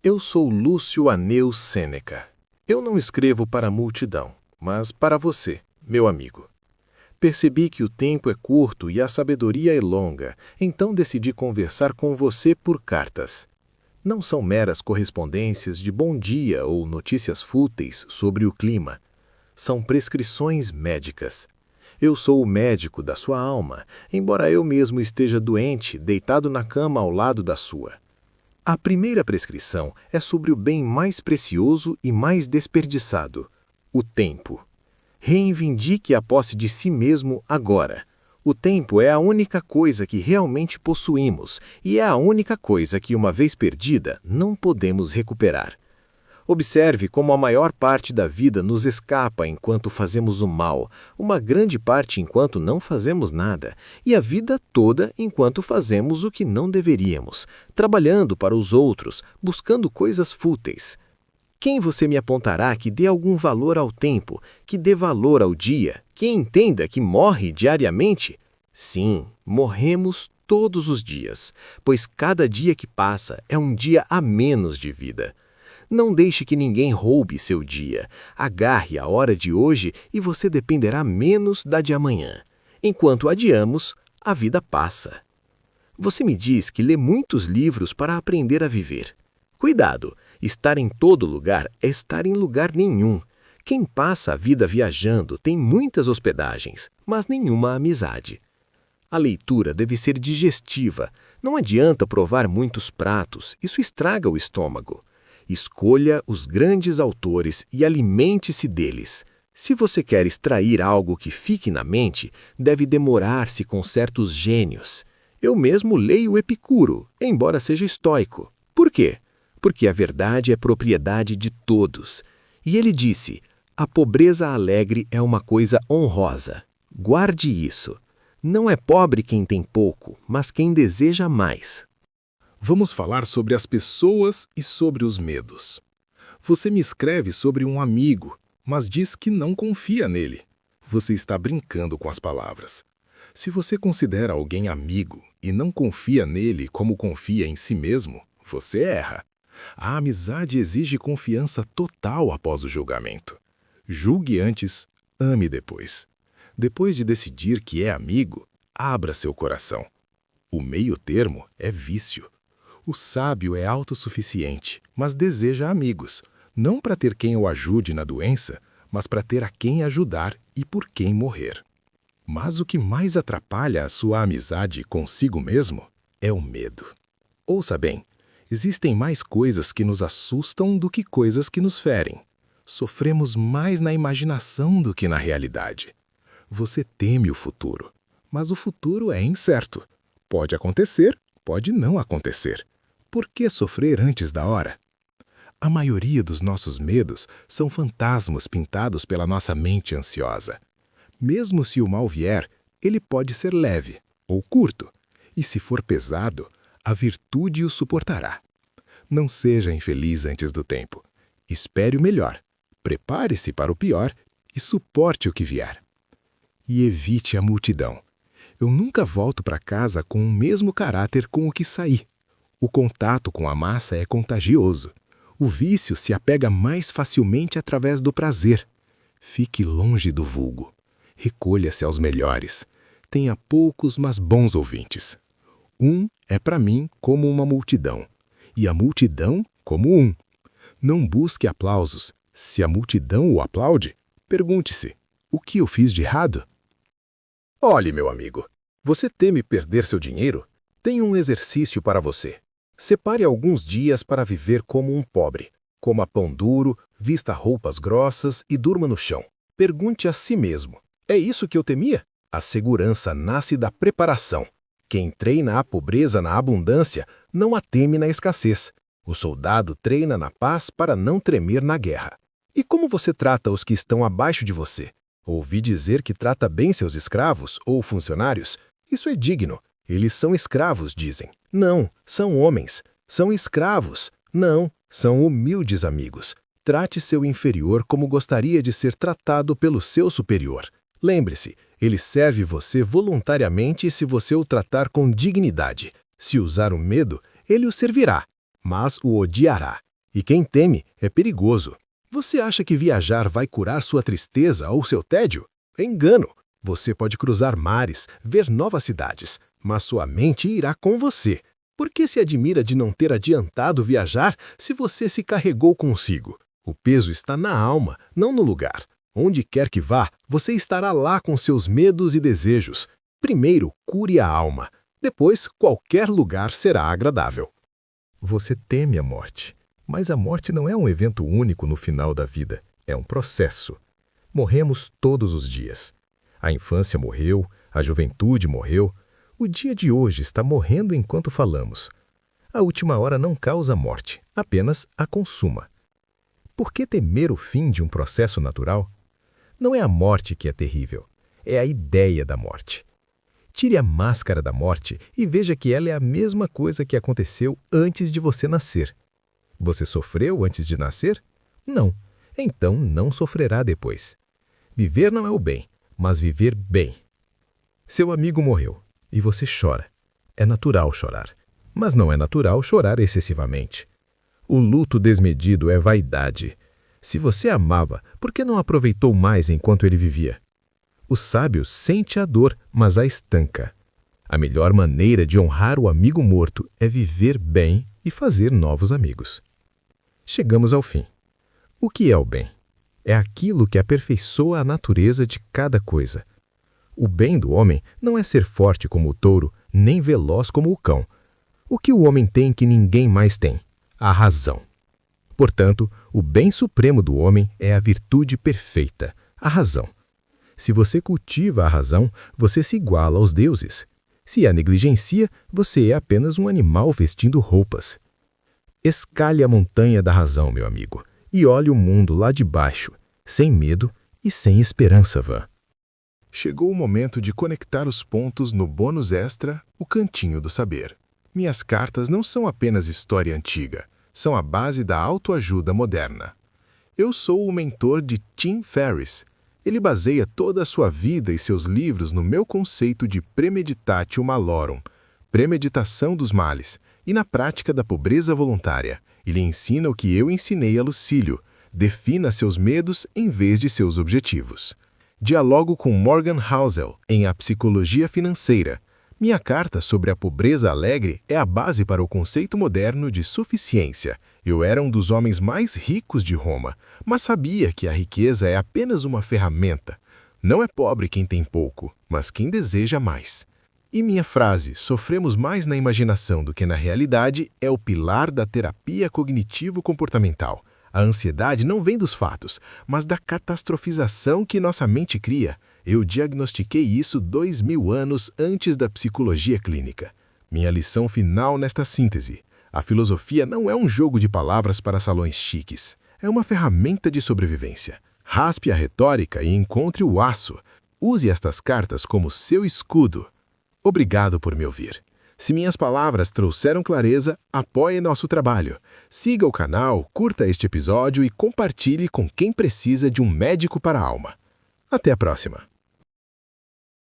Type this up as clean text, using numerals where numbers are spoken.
Eu sou Lúcio Aneu Sêneca. Eu não escrevo para a multidão, mas para você, meu amigo. Percebi que o tempo é curto e a sabedoria é longa, então decidi conversar com você por cartas. Não são meras correspondências de bom dia ou notícias fúteis sobre o clima. São prescrições médicas. Eu sou o médico da sua alma, embora eu mesmo esteja doente, deitado na cama ao lado da sua. A primeira prescrição é sobre o bem mais precioso e mais desperdiçado, o tempo. Reivindique a posse de si mesmo agora. O tempo é a única coisa que realmente possuímos e é a única coisa que, uma vez perdida, não podemos recuperar. Observe como a maior parte da vida nos escapa enquanto fazemos o mal, uma grande parte enquanto não fazemos nada, e a vida toda enquanto fazemos o que não deveríamos, trabalhando para os outros, buscando coisas fúteis. Quem você me apontará que dê algum valor ao tempo, que dê valor ao dia, que entenda que morre diariamente? Sim, morremos todos os dias, pois cada dia que passa é um dia a menos de vida. Não deixe que ninguém roube seu dia. Agarre a hora de hoje e você dependerá menos da de amanhã. Enquanto adiamos, a vida passa. Você me diz que lê muitos livros para aprender a viver. Cuidado! Estar em todo lugar é estar em lugar nenhum. Quem passa a vida viajando tem muitas hospedagens, mas nenhuma amizade. A leitura deve ser digestiva. Não adianta provar muitos pratos, isso estraga o estômago. Escolha os grandes autores e alimente-se deles. Se você quer extrair algo que fique na mente, deve demorar-se com certos gênios. Eu mesmo leio Epicuro, embora seja estoico. Por quê? Porque a verdade é propriedade de todos. E ele disse, a pobreza alegre é uma coisa honrosa. Guarde isso. Não é pobre quem tem pouco, mas quem deseja mais. Vamos falar sobre as pessoas e sobre os medos. Você me escreve sobre um amigo, mas diz que não confia nele. Você está brincando com as palavras. Se você considera alguém amigo e não confia nele como confia em si mesmo, você erra. A amizade exige confiança total após o julgamento. Julgue antes, ame depois. Depois de decidir que é amigo, abra seu coração. O meio-termo é vício. O sábio é autossuficiente, mas deseja amigos, não para ter quem o ajude na doença, mas para ter a quem ajudar e por quem morrer. Mas o que mais atrapalha a sua amizade consigo mesmo é o medo. Ouça bem, existem mais coisas que nos assustam do que coisas que nos ferem. Sofremos mais na imaginação do que na realidade. Você teme o futuro, mas o futuro é incerto. Pode acontecer, pode não acontecer. Por que sofrer antes da hora? A maioria dos nossos medos são fantasmas pintados pela nossa mente ansiosa. Mesmo se o mal vier, ele pode ser leve ou curto, e se for pesado, a virtude o suportará. Não seja infeliz antes do tempo. Espere o melhor, prepare-se para o pior e suporte o que vier. E evite a multidão. Eu nunca volto para casa com o mesmo caráter com o que saí. O contato com a massa é contagioso. O vício se apega mais facilmente através do prazer. Fique longe do vulgo. Recolha-se aos melhores. Tenha poucos, mas bons ouvintes. Um é para mim como uma multidão, e a multidão como um. Não busque aplausos. Se a multidão o aplaude, pergunte-se, o que eu fiz de errado? Olhe, meu amigo, você teme perder seu dinheiro? Tenho um exercício para você. Separe alguns dias para viver como um pobre. Coma pão duro, vista roupas grossas e durma no chão. Pergunte a si mesmo, é isso que eu temia? A segurança nasce da preparação. Quem treina a pobreza na abundância não a teme na escassez. O soldado treina na paz para não tremer na guerra. E como você trata os que estão abaixo de você? Ouvi dizer que trata bem seus escravos ou funcionários. Isso é digno. Eles são escravos, dizem. Não, são homens. São escravos. Não, são humildes amigos. Trate seu inferior como gostaria de ser tratado pelo seu superior. Lembre-se, ele serve você voluntariamente se você o tratar com dignidade. Se usar o medo, ele o servirá, mas o odiará. E quem teme é perigoso. Você acha que viajar vai curar sua tristeza ou seu tédio? É engano. Você pode cruzar mares, ver novas cidades, mas sua mente irá com você. Por que se admira de não ter adiantado viajar se você se carregou consigo? O peso está na alma, não no lugar. Onde quer que vá, você estará lá com seus medos e desejos. Primeiro, cure a alma. Depois, qualquer lugar será agradável. Você teme a morte, mas a morte não é um evento único no final da vida, é um processo. Morremos todos os dias. A infância morreu, a juventude morreu, o dia de hoje está morrendo enquanto falamos. A última hora não causa morte, apenas a consuma. Por que temer o fim de um processo natural? Não é a morte que é terrível, é a ideia da morte. Tire a máscara da morte e veja que ela é a mesma coisa que aconteceu antes de você nascer. Você sofreu antes de nascer? Não. Então não sofrerá depois. Viver não é o bem, mas viver bem. Seu amigo morreu e você chora. É natural chorar, mas não é natural chorar excessivamente. O luto desmedido é vaidade. Se você amava, por que não aproveitou mais enquanto ele vivia? O sábio sente a dor, mas a estanca. A melhor maneira de honrar o amigo morto é viver bem e fazer novos amigos. Chegamos ao fim. O que é o bem? É aquilo que aperfeiçoa a natureza de cada coisa. O bem do homem não é ser forte como o touro, nem veloz como o cão. O que o homem tem que ninguém mais tem? A razão. Portanto, o bem supremo do homem é a virtude perfeita, a razão. Se você cultiva a razão, você se iguala aos deuses. Se a negligencia, você é apenas um animal vestindo roupas. Escale a montanha da razão, meu amigo, e olhe o mundo lá de baixo, sem medo e sem esperança vã. Chegou o momento de conectar os pontos no bônus extra, o Cantinho do Saber. Minhas cartas não são apenas história antiga, são a base da autoajuda moderna. Eu sou o mentor de Tim Ferriss. Ele baseia toda a sua vida e seus livros no meu conceito de premeditatio malorum, premeditação dos males, e na prática da pobreza voluntária. Ele ensina o que eu ensinei a Lucílio: defina seus medos em vez de seus objetivos. Dialogo com Morgan Housel em A Psicologia Financeira. Minha carta sobre a pobreza alegre é a base para o conceito moderno de suficiência. Eu era um dos homens mais ricos de Roma, mas sabia que a riqueza é apenas uma ferramenta. Não é pobre quem tem pouco, mas quem deseja mais. E minha frase, sofremos mais na imaginação do que na realidade, é o pilar da terapia cognitivo-comportamental. A ansiedade não vem dos fatos, mas da catastrofização que nossa mente cria. Eu diagnostiquei isso 2000 anos antes da psicologia clínica. Minha lição final nesta síntese: a filosofia não é um jogo de palavras para salões chiques. É uma ferramenta de sobrevivência. Raspe a retórica e encontre o aço. Use estas cartas como seu escudo. Obrigado por me ouvir. Se minhas palavras trouxeram clareza, apoie nosso trabalho. Siga o canal, curta este episódio e compartilhe com quem precisa de um médico para a alma. Até a próxima!